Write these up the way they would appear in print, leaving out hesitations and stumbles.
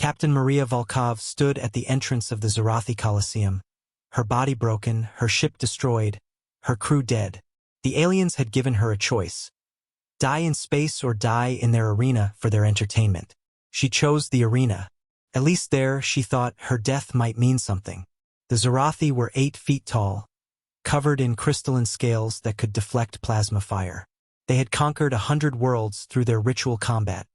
Captain Maria Volkov stood at the entrance of the Zarathi Coliseum, her body broken, her ship destroyed, her crew dead. The aliens had given her a choice: die in space or die in their arena for their entertainment. She chose the arena. At least there, she thought, her death might mean something. The Zarathi were 8 feet tall, covered in crystalline scales that could deflect plasma fire. They had conquered 100 worlds through their ritual combat,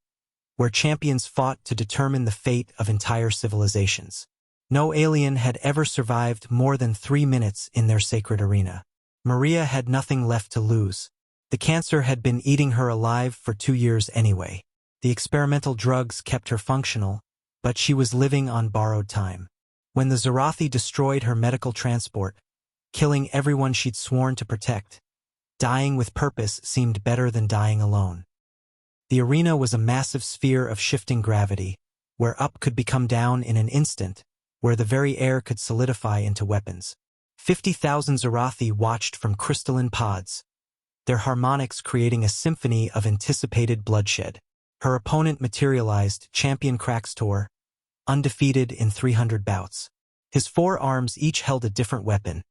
where champions fought to determine the fate of entire civilizations. No alien had ever survived more than 3 minutes in their sacred arena. Maria had nothing left to lose. The cancer had been eating her alive for 2 years anyway. The experimental drugs kept her functional, but she was living on borrowed time. When the Zarathi destroyed her medical transport, killing everyone she'd sworn to protect, dying with purpose seemed better than dying alone. The arena was a massive sphere of shifting gravity, where up could become down in an instant, where the very air could solidify into weapons. 50,000 Zarathi watched from crystalline pods, their harmonics creating a symphony of anticipated bloodshed. Her opponent materialized, champion Kraxtor, undefeated in 300 bouts. His 4 arms each held a different weapon: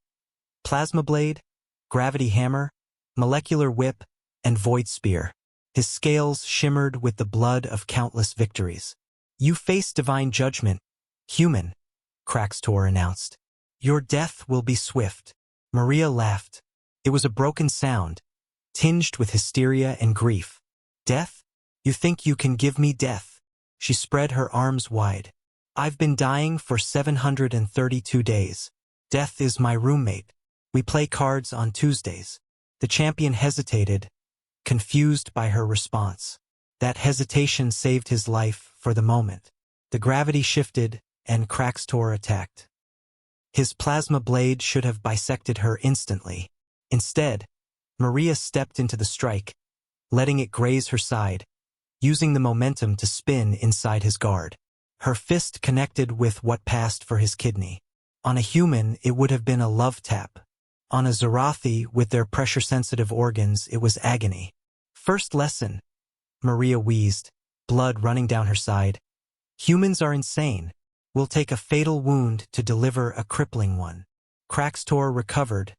plasma blade, gravity hammer, molecular whip, and void spear. His scales shimmered with the blood of countless victories. "You face divine judgment, human," Kraxtor announced. "Your death will be swift." Maria laughed. It was a broken sound, tinged with hysteria and grief. "Death? You think you can give me death?" She spread her arms wide. "I've been dying for 732 days. Death is my roommate. We play cards on Tuesdays." The champion hesitated, confused by her response. That hesitation saved his life for the moment. The gravity shifted, and Kraxtor attacked. His plasma blade should have bisected her instantly. Instead, Maria stepped into the strike, letting it graze her side, using the momentum to spin inside his guard. Her fist connected with what passed for his kidney. On a human, it would have been a love tap. On a Zarathi, with their pressure-sensitive organs, it was agony. "First lesson," Maria wheezed, blood running down her side. "Humans are insane. We'll take a fatal wound to deliver a crippling one." Kraxtor recovered,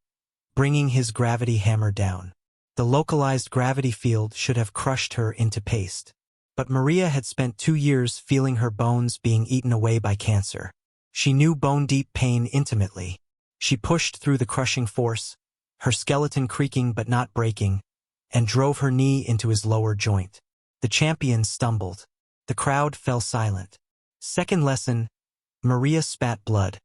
bringing his gravity hammer down. The localized gravity field should have crushed her into paste. But Maria had spent 2 years feeling her bones being eaten away by cancer. She knew bone-deep pain intimately. She pushed through the crushing force, her skeleton creaking but not breaking, and drove her knee into his lower joint. The champion stumbled. The crowd fell silent. Second lesson, Maria spat blood.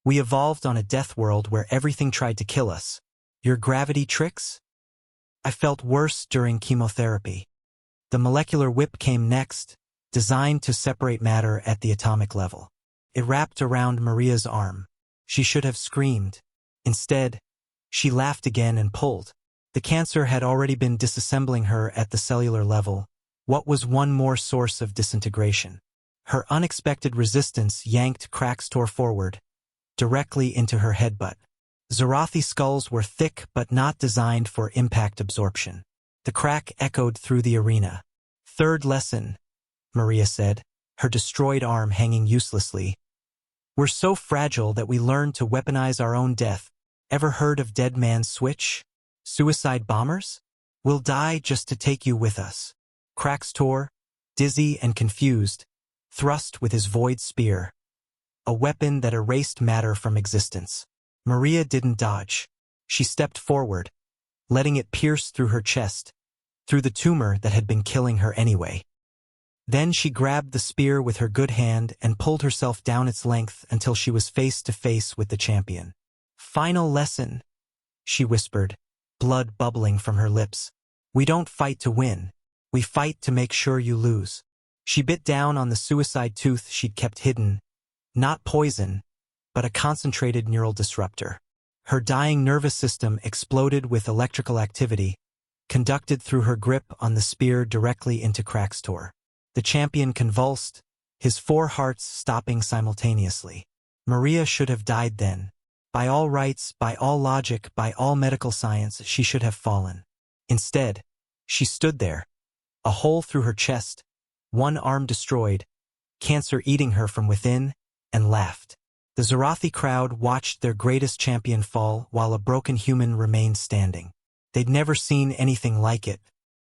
"We evolved on a death world where everything tried to kill us. Your gravity tricks?" I felt worse during chemotherapy. The molecular whip came next, designed to separate matter at the atomic level. It wrapped around Maria's arm. She should have screamed. Instead, she laughed again and pulled. The cancer had already been disassembling her at the cellular level. What was one more source of disintegration? Her unexpected resistance yanked Kraxtor forward, directly into her headbutt. Zarathi skulls were thick but not designed for impact absorption. The crack echoed through the arena. "Third lesson," Maria said, her destroyed arm hanging uselessly. "We're so fragile that we learn to weaponize our own death. Ever heard of Dead Man's Switch? Suicide bombers? We'll die just to take you with us." Kraxtor, dizzy and confused, thrust with his void spear, a weapon that erased matter from existence. Maria didn't dodge. She stepped forward, letting it pierce through her chest, through the tumor that had been killing her anyway. Then she grabbed the spear with her good hand and pulled herself down its length until she was face to face with the champion. "Final lesson," she whispered, blood bubbling from her lips. "We don't fight to win. We fight to make sure you lose." She bit down on the suicide tooth she'd kept hidden, not poison, but a concentrated neural disruptor. Her dying nervous system exploded with electrical activity, conducted through her grip on the spear directly into Kraxtor. The champion convulsed, his 4 hearts stopping simultaneously. Maria should have died then. By all rights, by all logic, by all medical science, she should have fallen. Instead, she stood there, a hole through her chest, one arm destroyed, cancer eating her from within, and left. The Zarathi crowd watched their greatest champion fall while a broken human remained standing. They'd never seen anything like it,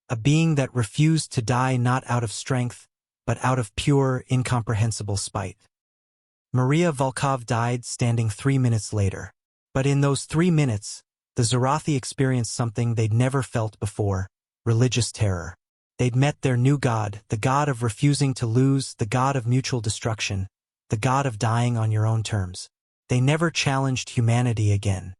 a being that refused to die not out of strength, but out of pure, incomprehensible spite. Maria Volkov died standing 3 minutes later. But in those 3 minutes, the Zarathi experienced something they'd never felt before: religious terror. They'd met their new god, the god of refusing to lose, the god of mutual destruction, the god of dying on your own terms. They never challenged humanity again.